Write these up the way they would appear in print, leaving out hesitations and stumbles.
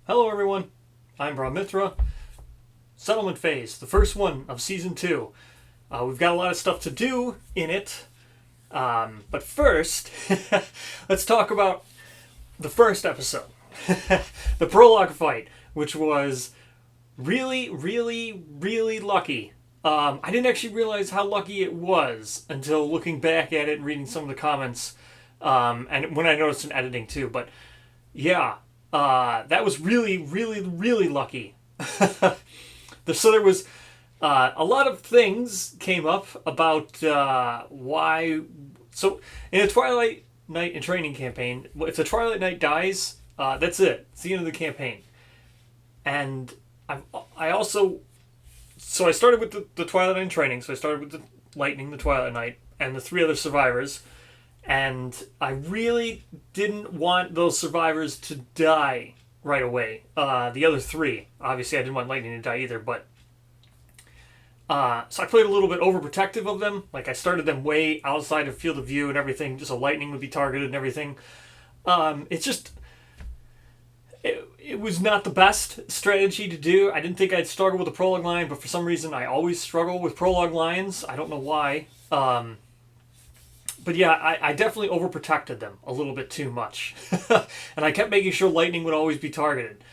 Hello everyone, I'm Brahmitra. Settlement Phase, the first one of Season 2. We've got a lot of stuff to do in it, but first, let's talk about the first episode. The prologue fight, which was really, really, really lucky. I didn't actually realize how lucky it was until looking back at it and reading some of the comments, and when I noticed in editing too, but yeah, that was really, really, really lucky. So there was a lot of things came up about why. So in a Twilight Knight and training campaign, if the Twilight Knight dies, that's it. It's the end of the campaign. And I also, so I started with the Twilight Knight training. So I started with the Lightning, the Twilight Knight, and the three other survivors. And I really didn't want those survivors to die right away. The other three, obviously, I didn't want Lightning to die either. But so I played a little bit overprotective of them. Like I started them way outside of field of view and everything. Just so Lightning would be targeted and everything. It's just it was not the best strategy to do. I didn't think I'd struggle with a prologue line, but for some reason I always struggle with prologue lines. I don't know why. But yeah, I definitely overprotected them a little bit too much. And I kept making sure Lightning would always be targeted.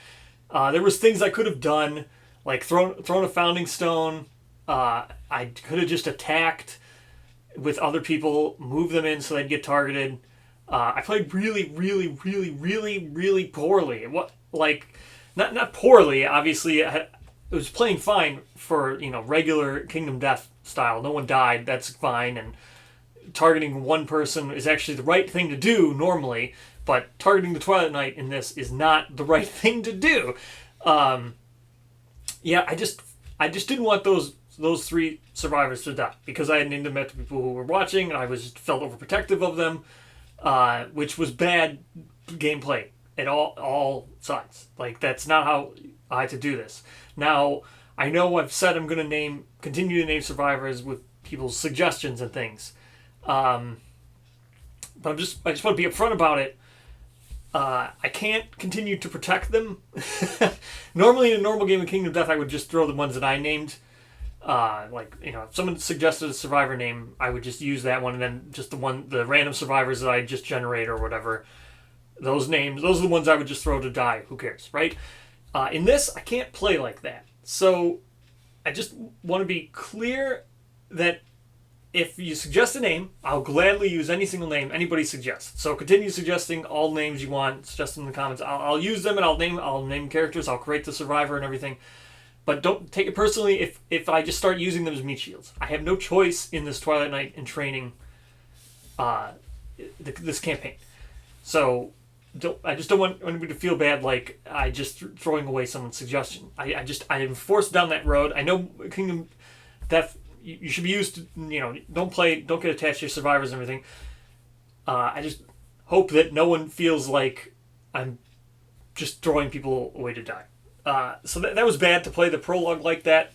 There was things I could have done, like thrown a Founding Stone. I could have just attacked with other people, move them in so they'd get targeted. I played really, really, really, really, really poorly. Not poorly, obviously. It was playing fine for, regular Kingdom Death style. No one died, that's fine, and targeting one person is actually the right thing to do normally, but targeting the Twilight Knight in this is not the right thing to do. Yeah, I just didn't want those three survivors to die because I had named them to people who were watching, and I felt overprotective of them, which was bad gameplay at all sides. Like that's not how I had to do this. Now I know I've said I'm going to continue to name survivors with people's suggestions and things. But I just want to be upfront about it. I can't continue to protect them. Normally, in a normal game of Kingdom Death, I would just throw the ones that I named. If someone suggested a survivor name, I would just use that one, and then just the random survivors that I just generate or whatever. Those are the ones I would just throw to die. Who cares, right? In this, I can't play like that. So, I just want to be clear that if you suggest a name, I'll gladly use any single name anybody suggests. So continue suggesting all names you want. Suggest them in the comments. I'll use them and I'll name characters. I'll create the survivor and everything. But don't take it personally if I just start using them as meat shields. I have no choice in this Twilight Knight and training this campaign. So I just don't want anybody to feel bad like I just throwing away someone's suggestion. I am forced down that road. I know Kingdom Death. You should be used to, don't get attached to your survivors and everything. I just hope that no one feels like I'm just throwing people away to die. So that was bad to play the prologue like that.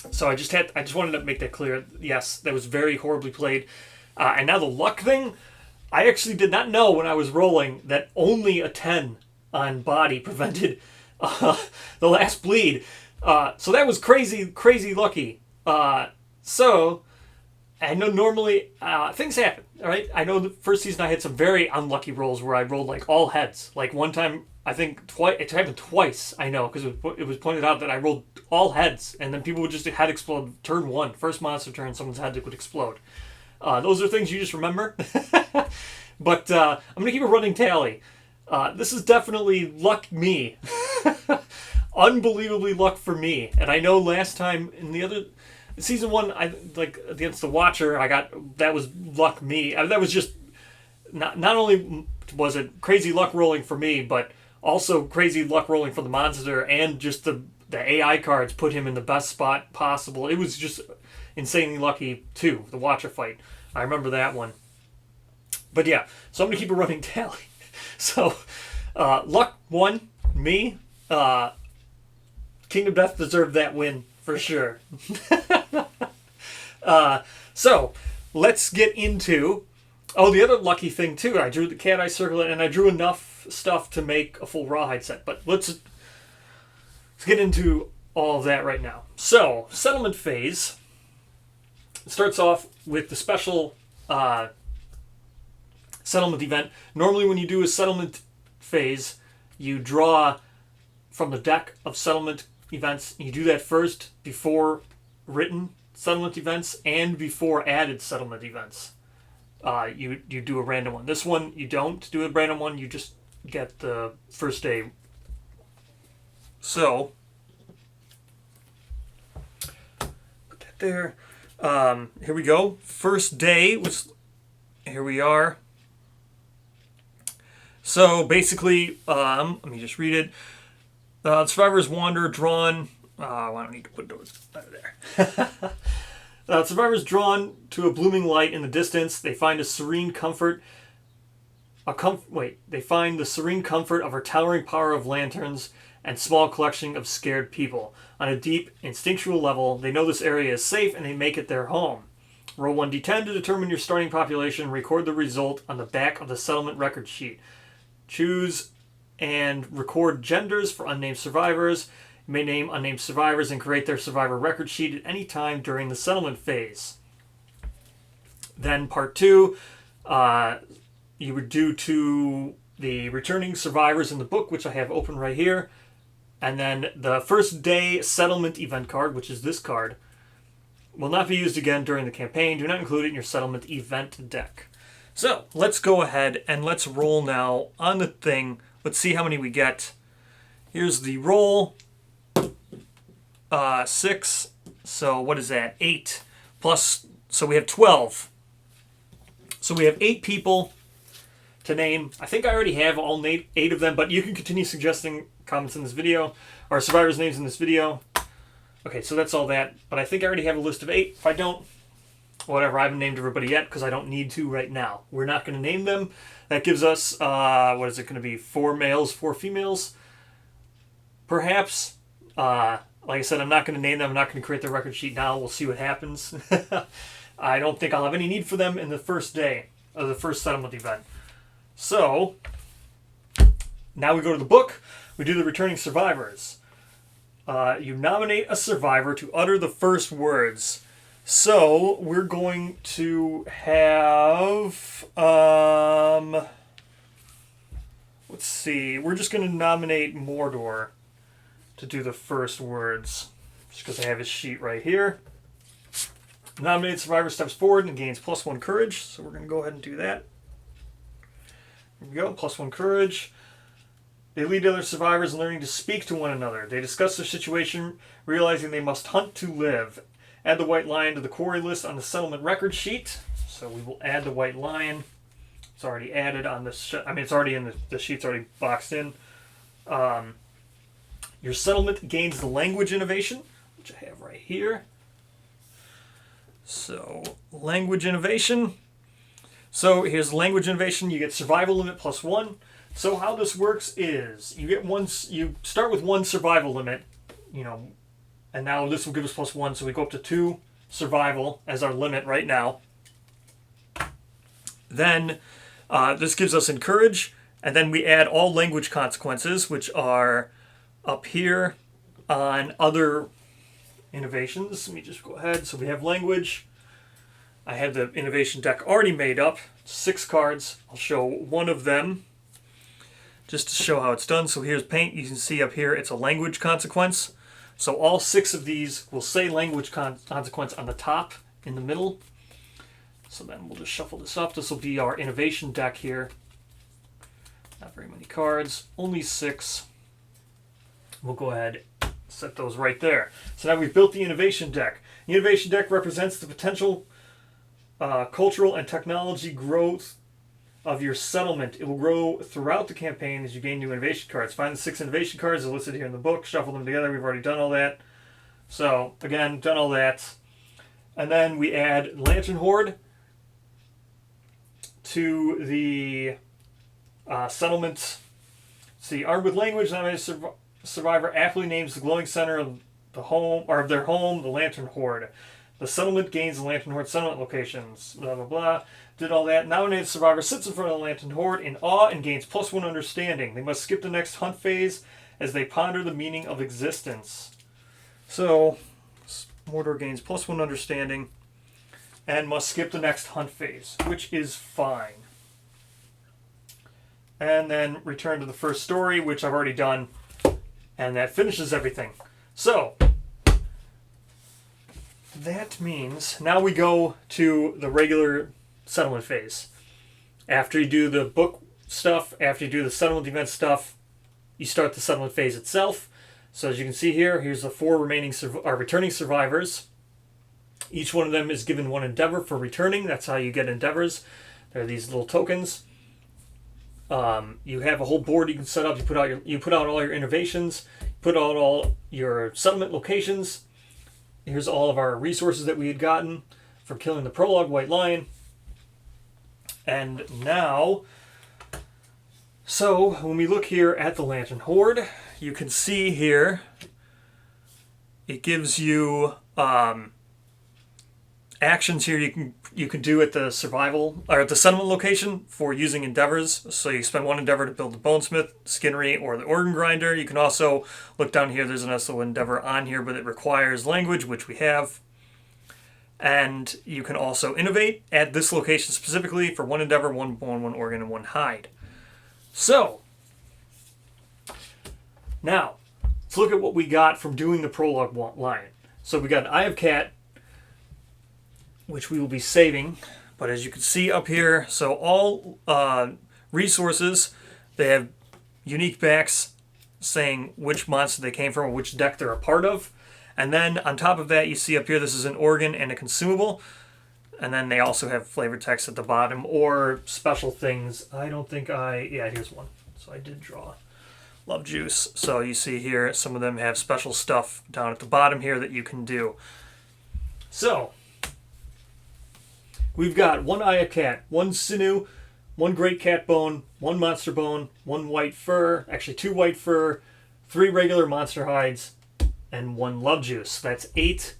So I just wanted to make that clear. Yes, that was very horribly played. And now the luck thing, I actually did not know when I was rolling that only a 10 on body prevented the last bleed. So that was crazy, crazy lucky. So I know normally things happen, all right? I know the first season I had some very unlucky rolls where I rolled like all heads. Like one time, I think it happened twice, I know, because it was pointed out that I rolled all heads, and then people would just head explode turn one. First monster turn, someone's head would explode. Those are things you just remember. But I'm going to keep a running tally. This is definitely luck me. Unbelievably luck for me. And I know last time in the other season one, against the Watcher, that was luck me. That was just not only was it crazy luck rolling for me, but also crazy luck rolling for the monster, and just the AI cards put him in the best spot possible. It was just insanely lucky too. The Watcher fight, I remember that one. But yeah, so I'm gonna keep a running tally. So luck won me. Kingdom Death deserved that win for sure. So let's get into Oh, the other lucky thing too, I drew the cat eye circle and I drew enough stuff to make a full rawhide set. But let's get into all of that right now. So, settlement phase starts off with the special settlement event. Normally when you do a settlement phase, you draw from the deck of settlement events. You do that first before written settlement events and before added settlement events. You do a random one. This one, you don't do a random one. You just get the first day. So, put that there. Here we go. First day was, here we are. So basically, let me just read it. Survivors wander, drawn. I don't need to put those there. Survivors drawn to a blooming light in the distance. They find a serene comfort. They find the serene comfort of our towering power of lanterns and small collection of scared people. On a deep, instinctual level, they know this area is safe and they make it their home. Roll 1d10 to determine your starting population. Record the result on the back of the settlement record sheet. Choose and record genders for unnamed survivors. You may name unnamed survivors and create their survivor record sheet at any time during the settlement phase. Then part 2, you would do to the returning survivors in the book, which I have open right here. And then the first day settlement event card, which is this card, will not be used again during the campaign. Do not include it in your settlement event deck. So let's go ahead and let's roll now on the thing. Let's see how many we get. Here's the roll. 6. So what is that? 8 plus. So we have 12. So we have 8 people to name. I think I already have all 8 of them, but you can continue suggesting comments in this video or survivors' names in this video. Okay, so that's all that. But I think I already have a list of 8. If I don't, whatever, I haven't named everybody yet because I don't need to right now. We're not going to name them. That gives us, what is it going to be? 4 males, 4 females. Perhaps. Like I said, I'm not going to name them. I'm not going to create the record sheet now. We'll see what happens. I don't think I'll have any need for them in the first day of the first settlement event. So, now we go to the book. We do the returning survivors. You nominate a survivor to utter the first words. So, we're going to have, let's see, we're just going to nominate Mordor to do the first words, just because I have his sheet right here. Nominated survivor steps forward and gains +1 courage, so we're going to go ahead and do that. Here we go, +1 courage. They lead other survivors in learning to speak to one another. They discuss their situation, realizing they must hunt to live. Add the white lion to the quarry list on the settlement record sheet. So we will add the white lion. It's already added on this. It's already in the sheet's already boxed in. Your settlement gains the language innovation, which I have right here. So language innovation. So here's language innovation. You get survival limit +1. So how this works is you get you start with 1 survival limit, and now this will give us +1, so we go up to 2 survival as our limit right now. Then this gives us encourage, and then we add all language consequences, which are up here on other innovations. Let me just go ahead. So we have language. I have the innovation deck already made up. 6 cards. I'll show one of them just to show how it's done. So here's paint. You can see up here it's a language consequence. So all 6 of these will say language consequence on the top, in the middle. So then we'll just shuffle this up. This will be our innovation deck here. Not very many cards. Only 6. We'll go ahead and set those right there. So now we've built the innovation deck. The innovation deck represents the potential cultural and technology growth of your settlement. It will grow throughout the campaign as you gain new innovation cards. Find the 6 innovation cards listed here in the book. Shuffle them together. We've already done all that. So, again, done all that. And then we add Lantern Horde to the settlement. See, armed with language, survivor aptly names the glowing center of the home, or of their home, the Lantern Horde. The settlement gains the Lantern Horde settlement locations. Blah, blah, blah. Did all that. Nominated survivor sits in front of the Lantern Horde in awe and gains +1 understanding. They must skip the next hunt phase as they ponder the meaning of existence. So, Mordor gains +1 understanding and must skip the next hunt phase, which is fine. And then return to the first story, which I've already done, and that finishes everything. So, that means now we go to the regular settlement phase. After you do the book stuff, after you do the settlement event stuff, you start the settlement phase itself. So as you can see here, here's the 4 remaining returning survivors. Each one of them is given 1 endeavor for returning. That's how you get endeavors. There are these little tokens. You have a whole board you can set up. You put out all your innovations. Put out all your settlement locations. Here's all of our resources that we had gotten from killing the prologue White Lion. And now, so when we look here at the Lantern Horde, you can see here it gives you actions here you can do at the survival or at the settlement location for using endeavors. So you spend 1 endeavor to build the bonesmith, skinnery, or the organ grinder. You can also look down here. There's an also endeavor on here, but it requires language, which we have. And you can also innovate at this location specifically for 1 endeavor, 1 bone, 1 organ, and 1 hide. So now let's look at what we got from doing the prologue line. So we got an Eye of Cat, which we will be saving. But as you can see up here, so all resources, they have unique backs saying which monster they came from or which deck they're a part of. And then on top of that, you see up here, this is an organ and a consumable. And then they also have flavor text at the bottom or special things. I don't think yeah, here's one. So I did draw Love Juice. So you see here, some of them have special stuff down at the bottom here that you can do. So we've got 1 Eye of Cat, 1 Sinew, 1 Great Cat Bone, 1 Monster Bone, 1 White Fur, actually 2 White Fur, 3 regular Monster Hides, and 1 Love Juice. That's 8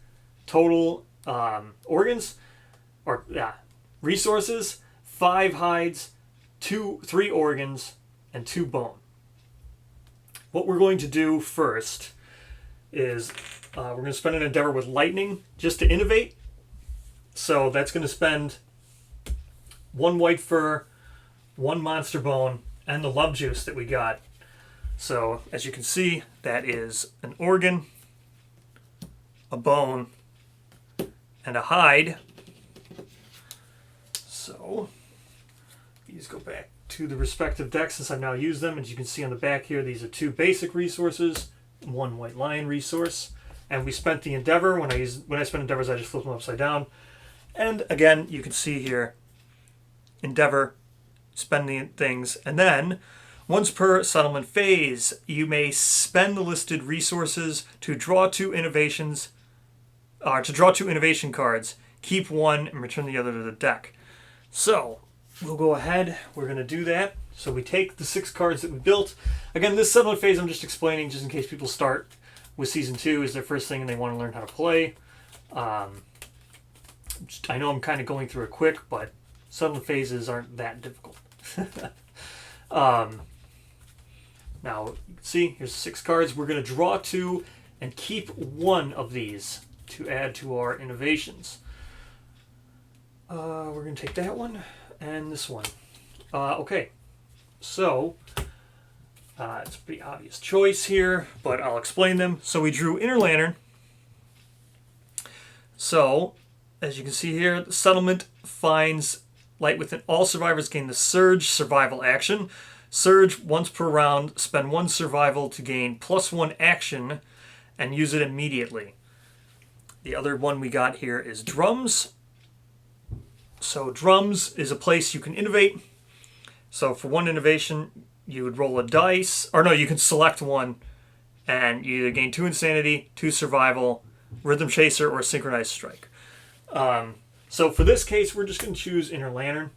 total organs, or resources, 5 hides, 3 organs, and 2 bone. What we're going to do first is we're going to spend an endeavor with lightning just to innovate. So that's going to spend 1 White Fur, 1 Monster Bone, and the Love Juice that we got. So as you can see, that is an organ, a bone, and a hide. So these go back to the respective decks since I've now used them. As you can see on the back here, these are 2 basic resources, 1 White Lion resource. And we spent the endeavor. When I spent endeavors, I just flipped them upside down. And again, you can see here, endeavor, spending things. And then, once per settlement phase, you may spend the listed resources to draw 2 innovations, to draw 2 innovation cards, keep 1, and return the other to the deck. So, we'll go ahead. We're going to do that. So we take the 6 cards that we built. Again, this settlement phase I'm just explaining just in case people start with Season 2 is their first thing and they want to learn how to play. I know I'm kind of going through it quick, but settlement phases aren't that difficult. Now, you can see, here's 6 cards. We're going to draw 2 and keep 1 of these to add to our innovations. We're going to take that one and this one. Okay, so it's a pretty obvious choice here, but I'll explain them. So we drew Inner Lantern. So, as you can see here, the settlement finds light within all survivors gain the Surge survival action. Surge once per round, spend 1 survival to gain +1 action and use it immediately. The other one we got here is Drums. So Drums is a place you can innovate. So for 1 innovation, you would roll a dice, or no, you can select 1 and you either gain 2 insanity, 2 survival, Rhythm Chaser, or Synchronized Strike. So for this case, we're just going to choose Inner Lantern.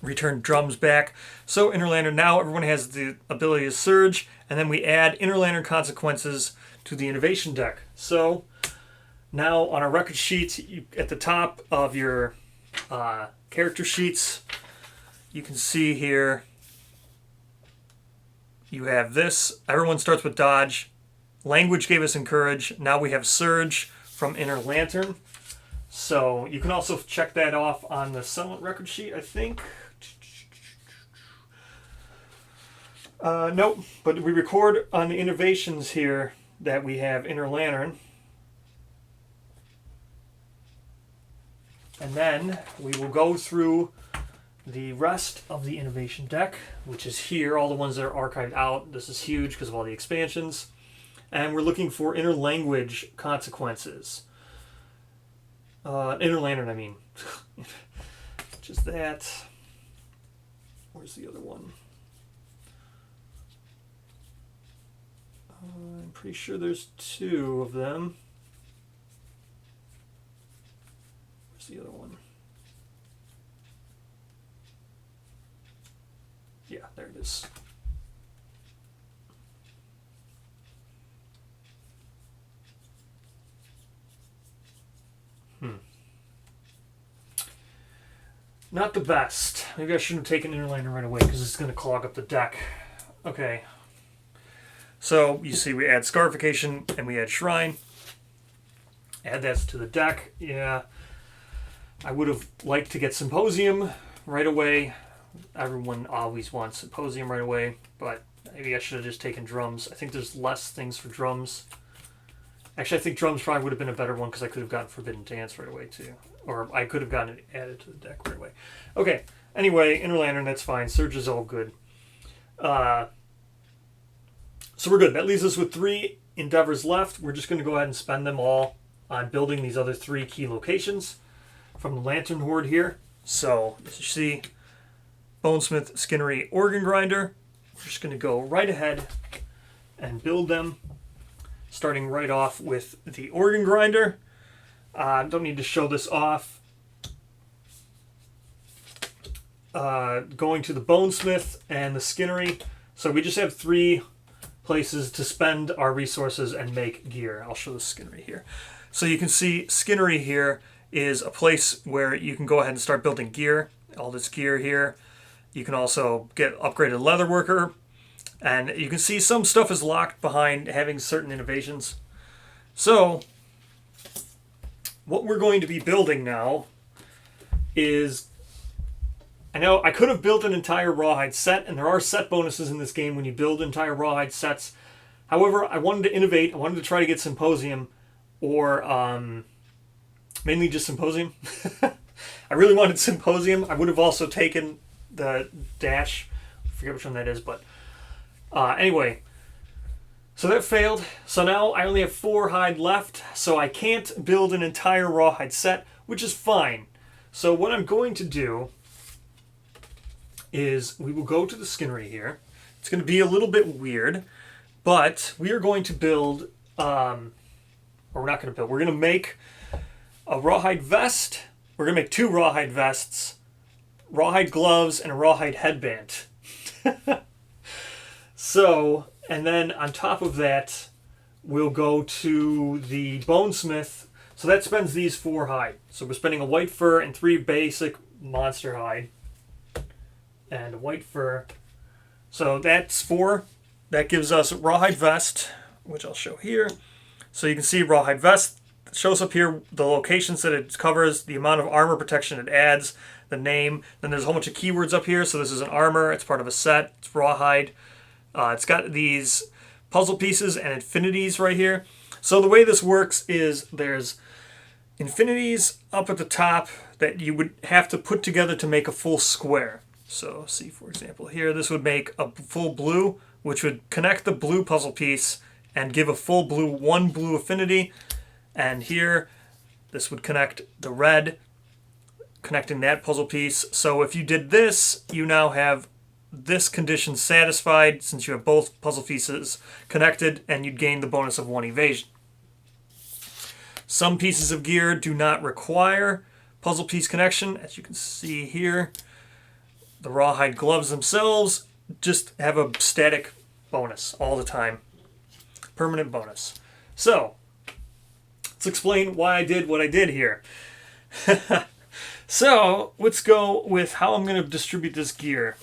Return Drums back. So Inner Lantern, now everyone has the ability to Surge, and then we add Inner Lantern consequences to the innovation deck. So Now on our record sheets, at the top of your character sheets, you can see here you have this. Everyone starts with dodge. Language gave us encourage. Now we have surge from Inner Lantern. So you can also check that off on the Silent record sheet, I think. Nope, but we record on the innovations here that we have Inner Lantern. And then we will go through the rest of the innovation deck, which is here, all the ones that are archived out. This is huge because of all the expansions. And we're looking for inner language consequences. Inner Lantern, I mean. Which is that. Where's the other one? I'm pretty sure there's two of them. Where's the other one? Yeah, there it is. Not the best. Maybe I shouldn't have taken Inner Lantern right away because it's going to clog up the deck. Okay. So, you see we add Scarification and we add Shrine. Add that to the deck. Yeah. I would have liked to get Symposium right away. Everyone always wants Symposium right away, but maybe I should have just taken Drums. I think there's less things for Drums. Actually, I think Drums probably would have been a better one because I could have gotten Forbidden Dance right away too. Or I could have gotten it added to the deck right away. Okay, anyway, Inner Lantern, that's fine. Surge is all good. So we're good. That leaves us with 3 endeavors left. We're just going to go ahead and spend them all on building these other 3 key locations from the Lantern Horde here. So, as you see, Bonesmith, Skinnery, Organ Grinder. We're just going to go right ahead and build them. Starting right off with the Organ Grinder. Don't need to show this off. Going to the Bonesmith and the Skinnery. So we just have 3 places to spend our resources and make gear. I'll show the Skinnery here. So you can see Skinnery here is a place where you can go ahead and start building gear. All this gear here. You can also get upgraded Leatherworker. And you can see some stuff is locked behind having certain innovations. So, what we're going to be building now is... I know I could have built an entire Rawhide set, and there are set bonuses in this game when you build entire Rawhide sets. However, I wanted to innovate. I wanted to try to get Symposium, or mainly just Symposium. I really wanted Symposium. I would have also taken the Dash. I forget which one that is, but... anyway, so that failed. So now I only have 4 hide left, so I can't build an entire Rawhide set, which is fine. So what I'm going to do is we will go to the Skinnery here. It's going to be a little bit weird, but we are going to build, or we're not going to build, we're going to make a Rawhide vest. We're going to make 2 Rawhide vests, Rawhide gloves, and a Rawhide headband. So, and then on top of that, we'll go to the Bonesmith. So that spends these 4 hide. So we're spending a white fur and 3 basic monster hide. And a white fur. So that's 4. That gives us Rawhide vest, which I'll show here. So you can see Rawhide vest. It shows up here the locations that it covers, the amount of armor protection it adds, the name. Then there's a whole bunch of keywords up here. So this is an armor. It's part of a set. It's Rawhide. It's got these puzzle pieces and infinities right here. So the way this works is there's infinities up at the top that you would have to put together to make a full square. So see, for example, here, this would make a full blue, which would connect the blue puzzle piece and give a full blue, 1 blue affinity. And here, this would connect the red, connecting that puzzle piece. So if you did this, you now have this condition satisfied since you have both puzzle pieces connected, and you'd gain the bonus of 1 evasion. Some pieces of gear do not require puzzle piece connection. As you can see here, the Rawhide gloves themselves just have a static bonus all the time. Permanent bonus. So, let's explain why I did what I did here. So let's go with how I'm going to distribute this gear.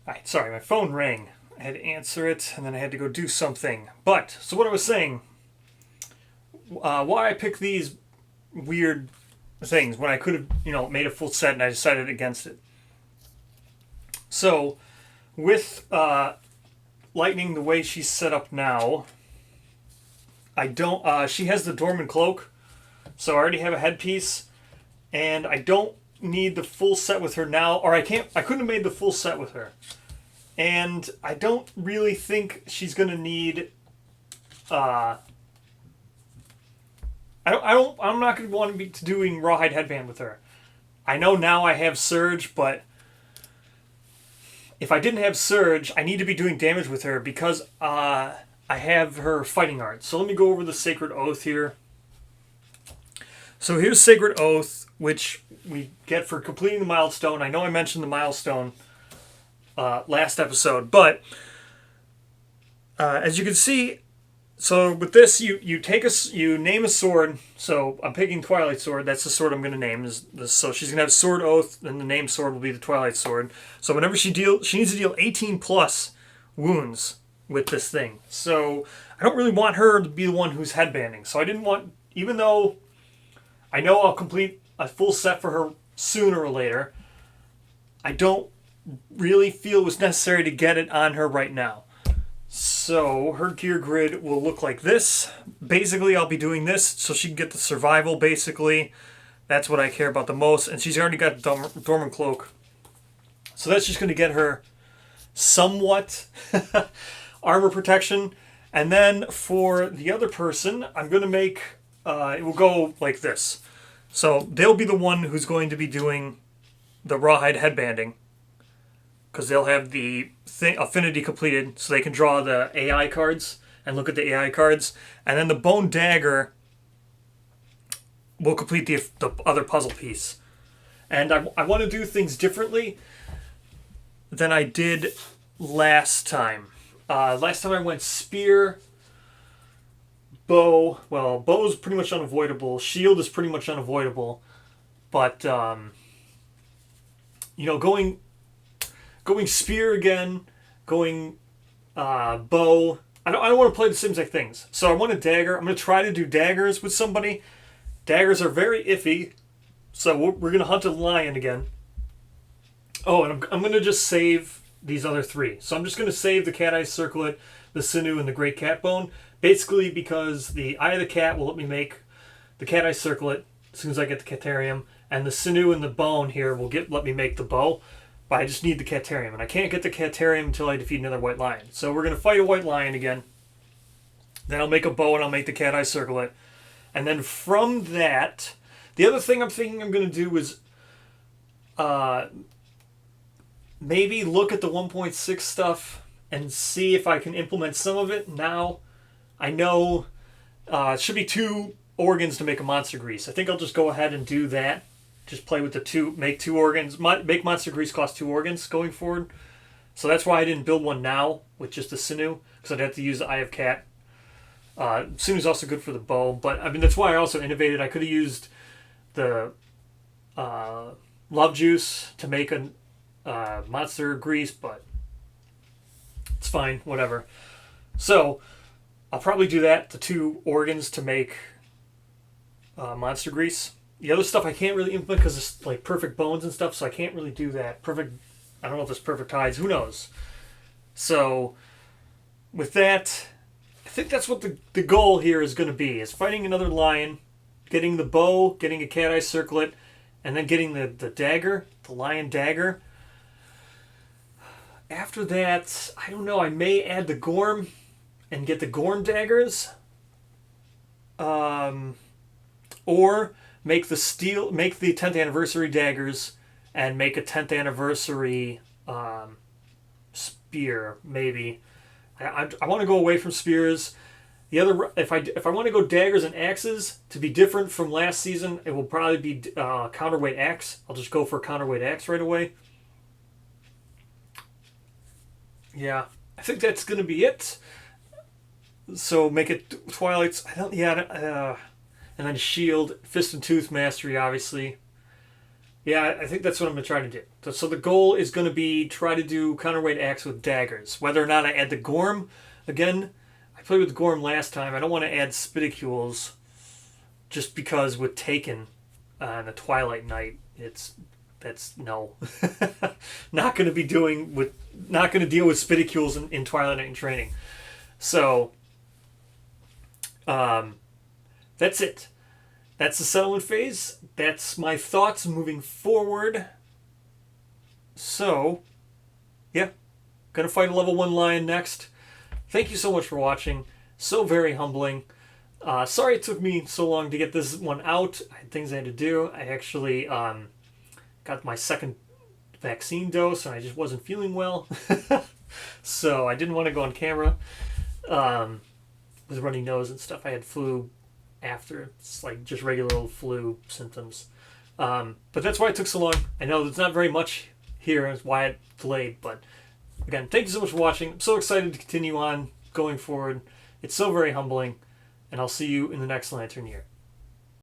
Alright, sorry, my phone rang. I had to answer it, and then I had to go do something. But, so what I was saying, why I picked these weird things when I could have, made a full set, and I decided against it. So, with Lightning the way she's set up now, I don't. She has the Dormant Cloak, so I already have a headpiece, and I don't need the full set with her now, or I couldn't have made the full set with her, and I don't really think she's gonna need. I'm not gonna want to be doing Rawhide Headband with her. I know now I have Surge, but if I didn't have Surge, I need to be doing damage with her because I have her Fighting Art. So let me go over the Sacred Oath here. So here's Sacred Oath, which we get for completing the milestone. I know I mentioned the milestone last episode, but as you can see, so with this, you name a sword. So I'm picking Twilight Sword. That's the sword I'm going to name. So she's going to have Sword Oath, and the named sword will be the Twilight Sword. So whenever she needs to deal 18 plus wounds with this thing. So I don't really want her to be the one who's headbanding. So I didn't want, even though I know I'll complete a full set for her sooner or later, I don't really feel it was necessary to get it on her right now. So her gear grid will look like this. Basically, I'll be doing this so she can get the survival, basically. That's what I care about the most. And she's already got Dormant Cloak. So that's just going to get her somewhat armor protection. And then for the other person, I'm going to make... it will go like this. So they'll be the one who's going to be doing the Rawhide Headbanding, because they'll have the affinity completed, so they can draw the AI cards and look at the AI cards. And then the Bone Dagger will complete the other puzzle piece. And I want to do things differently than I did last time. Last time I went Spear, Bow. Well, Bow is pretty much unavoidable. Shield is pretty much unavoidable. But, going Spear again, going Bow. I don't want to play the same exact things. So I want a Dagger. I'm going to try to do daggers with somebody. Daggers are very iffy. So we're going to hunt a lion again. Oh, and I'm going to just save these other three. So I'm just going to save the Cat Eye Circlet, the Sinew, and the Great Cat Bone. Basically because the Eye of the Cat will let me make the Cat Eye Circlet as soon as I get the Catarium. And the Sinew and the Bone here will let me make the bow. But I just need the Catarium. And I can't get the Catarium until I defeat another White Lion. So we're going to fight a White Lion again. Then I'll make a bow and I'll make the Cat Eye Circlet. And then from that, the other thing I'm thinking I'm going to do is maybe look at the 1.6 stuff and see if I can implement some of it now. I know it should be 2 organs to make a Monster Grease. I think I'll just go ahead and do that. Just play with the 2, make 2 organs. Make Monster Grease cost 2 organs going forward. So that's why I didn't build one now with just the Sinew, because I'd have to use the Eye of Cat. Sinew's also good for the bow, but I mean that's why I also innovated. I could have used the Love Juice to make a Monster Grease, but it's fine, whatever. So I'll probably do that, the 2 organs to make Monster Grease. The other stuff I can't really implement because it's like perfect bones and stuff, so I can't really do that. I don't know if it's perfect hides, who knows. So with that, I think that's what the goal here is going to be, is fighting another lion, getting the bow, getting a Cat Eye Circlet, and then getting the dagger, the lion dagger. After that, I don't know, I may add the Gorm and get the Gorm daggers. Or make the 10th anniversary daggers and make a 10th anniversary spear, maybe. I want to go away from spears. The other, if I want to go daggers and axes to be different from last season, it will probably be counterweight axe. I'll just go for counterweight axe right away. Yeah, I think that's gonna be it. So make it Twilight's. It's and then shield, fist and tooth mastery, obviously. Yeah, I think that's what I'm going to try to do. So the goal is going to be try to do counterweight axe with daggers. Whether or not I add the Gorm, again, I played with Gorm last time. I don't want to add Spidicules just because with Taken and the Twilight Knight, that's no. Not going to be doing with, not going to deal with Spidicules in Twilight Knight in training. So, that's it. That's the settlement phase. That's my thoughts moving forward. So, yeah. Gonna fight a level 1 lion next. Thank you so much for watching. So very humbling. Sorry it took me so long to get this one out. I had things I had to do. I actually got my second vaccine dose and I just wasn't feeling well. So I didn't want to go on camera. With a runny nose and stuff. I had flu after. It's like just regular old flu symptoms. But that's why it took so long. I know there's not very much here. That's why it delayed. But again, thank you so much for watching. I'm so excited to continue on going forward. It's so very humbling. And I'll see you in the next Lantern year.